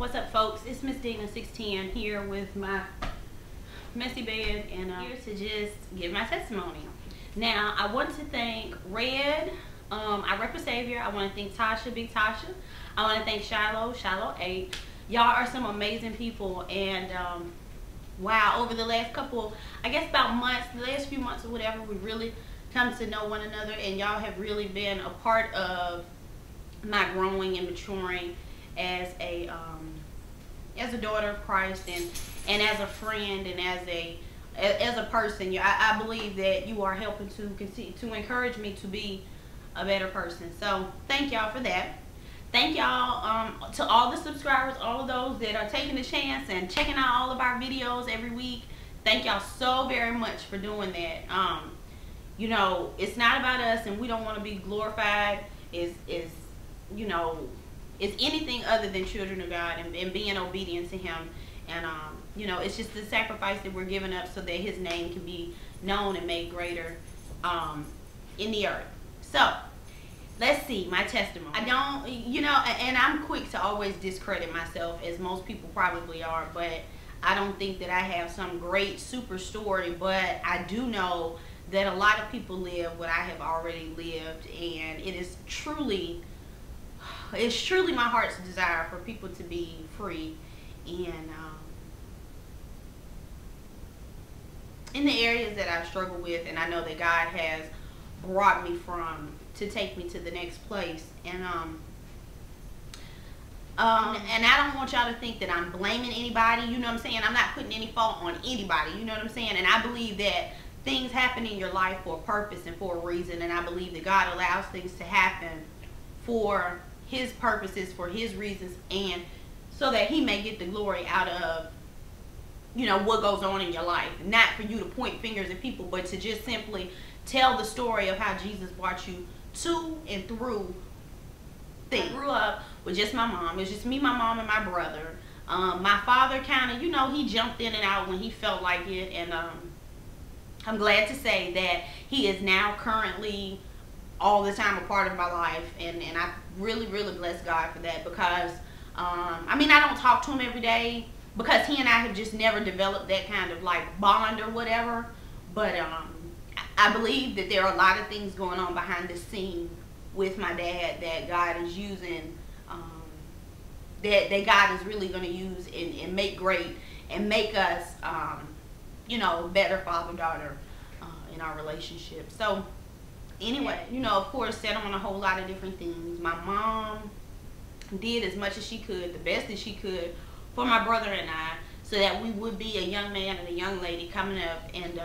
What's up, folks? It's Miss Dina 610 here with my messy bed, and I'm here to just give my testimony. Now, I want to thank Red, I Rep a Savior. I want to thank Tasha, Big Tasha. I want to thank Shiloh 8. Y'all are some amazing people, and wow, over the last couple, I guess about months, the last few months or whatever, we really come to know one another, and y'all have really been a part of my growing and maturing as a daughter of Christ, and as a friend, and as a person. I believe that you are helping to continue to encourage me to be a better person. So thank y'all for that. Thank y'all to all the subscribers, all of those that are taking the chance and checking out all of our videos every week. Thank y'all so very much for doing that. You know, it's not about us, and we don't want to be glorified you know, is anything other than children of God, and being obedient to Him. And you know, it's just the sacrifice that we're giving up so that His name can be known and made greater in the earth. So let's see my testimony. I don't, you know, and I'm quick to always discredit myself, as most people probably are, but I don't think that I have some great super story. But I do know that a lot of people live what I have already lived, and it's truly my heart's desire for people to be free, and in the areas that I've struggled with, and I know that God has brought me from to take me to the next place. And I don't want y'all to think that I'm blaming anybody, you know what I'm saying? I'm not putting any fault on anybody, you know what I'm saying? And I believe that things happen in your life for a purpose and for a reason, and I believe that God allows things to happen for His purposes, for His reasons, and so that He may get the glory out of, you know, what goes on in your life. Not for you to point fingers at people, but to just simply tell the story of how Jesus brought you to and through things. I grew up with just my mom. It was just me, my mom, and my brother. My father kind of, you know, he jumped in and out when he felt like it, and I'm glad to say that he is now currently all the time a part of my life, and I really bless God for that, because I mean, I don't talk to him every day because he and I have just never developed that kind of like bond or whatever, but I believe that there are a lot of things going on behind the scene with my dad that God is using, that God is really going to use and make great, and make us you know, better father-daughter in our relationship. So anyway, you know, of course, set on a whole lot of different things. My mom did as much as she could, the best that she could, for my brother and I, so that we would be a young man and a young lady coming up, and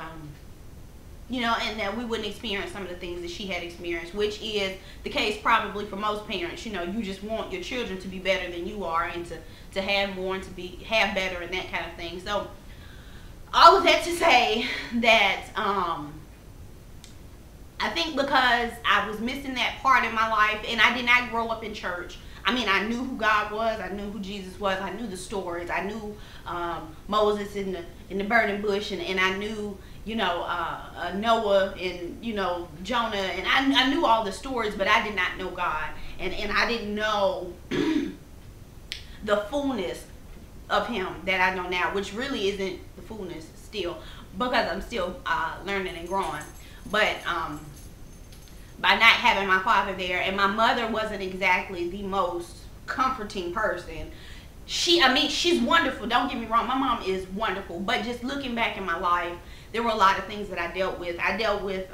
you know, and that we wouldn't experience some of the things that she had experienced, which is the case probably for most parents. You know, you just want your children to be better than you are, and to have more, and to have better, and that kind of thing. So all of that to say that I think because I was missing that part in my life, and I did not grow up in church. I mean, I knew who God was, I knew who Jesus was, I knew the stories, I knew Moses in the burning bush, and I knew, you know, Noah, and, you know, Jonah, and I knew all the stories, but I did not know God, and I didn't know the fullness of Him that I know now, which really isn't the fullness still, because I'm still learning and growing. But by not having my father there, and my mother wasn't exactly the most comforting person. I mean, she's wonderful, don't get me wrong, my mom is wonderful, but just looking back in my life, there were a lot of things that I dealt with. I dealt with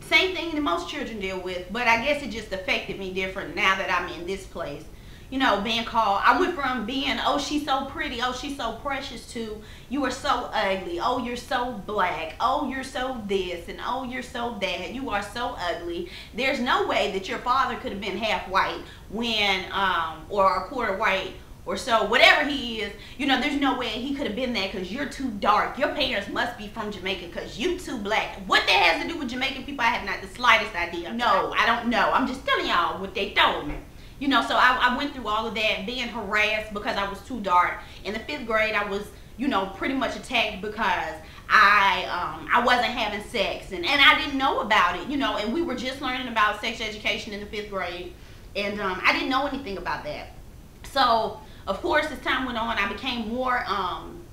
same thing that most children deal with, but I guess it just affected me different now that I'm in this place. You know, being called, I went from being, oh, she's so pretty, oh, she's so precious, to you are so ugly, oh, you're so black, oh, you're so this, and oh, you're so that, you are so ugly. There's no way that your father could have been half white when, or a quarter white, or so, whatever he is, you know, there's no way he could have been that because you're too dark. Your parents must be from Jamaica because you too black. What that has to do with Jamaican people, I have not the slightest idea. No, I don't know. I'm just telling y'all what they told me. You know, so I went through all of that, being harassed because I was too dark. In the 5th grade, I was, you know, pretty much attacked because I wasn't having sex, and I didn't know about it, you know, and we were just learning about sex education in the 5th grade, and I didn't know anything about that. So of course, as time went on, I became more,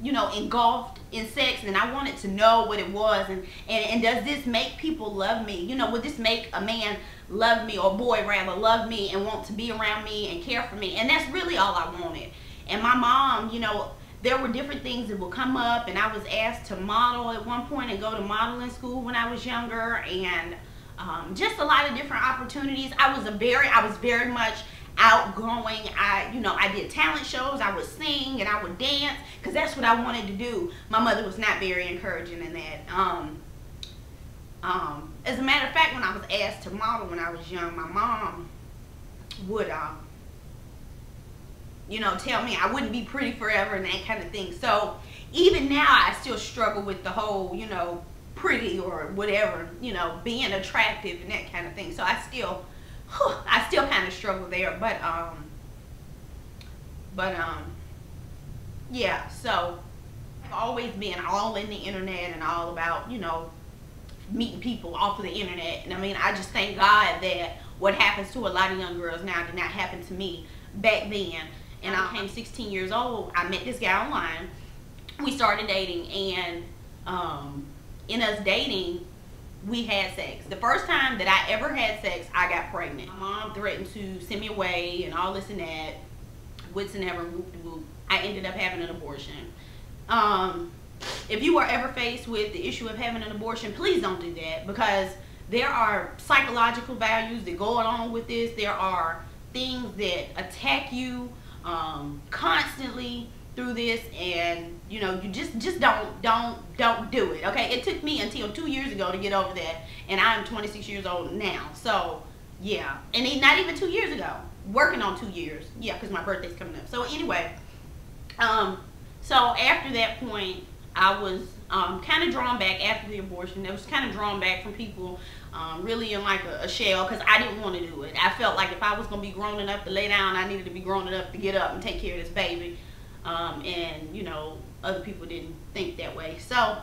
you know, engulfed in sex, and I wanted to know what it was, and does this make people love me? You know, would this make a man love me, or boy rather, love me and want to be around me and care for me? And that's really all I wanted. And my mom, you know, there were different things that would come up, and I was asked to model at one point and go to modeling school when I was younger, and just a lot of different opportunities. I was very much outgoing. I did talent shows, I would sing and I would dance, because that's what I wanted to do. My mother was not very encouraging in that. As a matter of fact, when I was asked to model when I was young, my mom would you know, tell me I wouldn't be pretty forever and that kind of thing. So even now I still struggle with the whole, you know, pretty or whatever, you know, being attractive and that kind of thing. So I still kind of struggle there, but yeah, so I've always been all in the internet and all about, you know, meeting people off of the internet. And I mean, I just thank God that what happens to a lot of young girls now did not happen to me back then. And I became 16 years old. I met this guy online. We started dating, and in us dating, we had sex. The first time that I ever had sex, I got pregnant. My mom threatened to send me away and all this and that. Wits and ever, whoop-de-whoop. I ended up having an abortion. If you are ever faced with the issue of having an abortion, please don't do that, because there are psychological values that go along with this. There are things that attack you constantly through this, and you know, you just don't do it. Okay, it took me until 2 years ago to get over that, and I'm 26 years old now. So yeah, and not even 2 years ago, working on 2 years. Yeah, because my birthday's coming up. So anyway, so after that point, I was kind of drawn back after the abortion. I was kind of drawn back from people, really in like a shell, because I didn't want to do it. I felt like if I was going to be grown enough to lay down, I needed to be grown enough to get up and take care of this baby. And you know, other people didn't think that way. So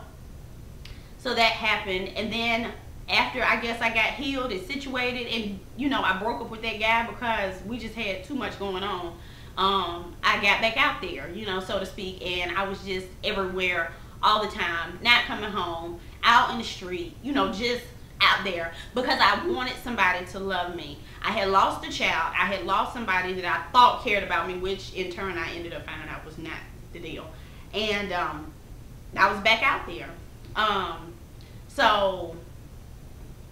that happened, and then after I guess I got healed and situated, and you know, I broke up with that guy because we just had too much going on. I got back out there, you know, so to speak, and I was just everywhere all the time, not coming home, out in the street, you know, just out there, because I wanted somebody to love me. I had lost a child. I had lost somebody that I thought cared about me, which in turn I ended up finding out was not the deal. And I was back out there. So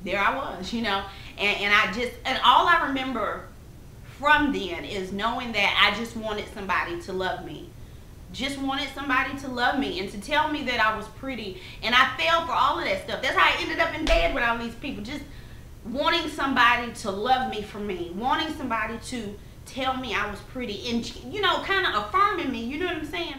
there I was, you know, and all I remember from then is knowing that I just wanted somebody to love me. Just wanted somebody to love me and to tell me that I was pretty. And I fell for all of that stuff. That's how I ended up in bed with all these people. Just wanting somebody to love me for me. Wanting somebody to tell me I was pretty. And, you know, kind of affirming me. You know what I'm saying?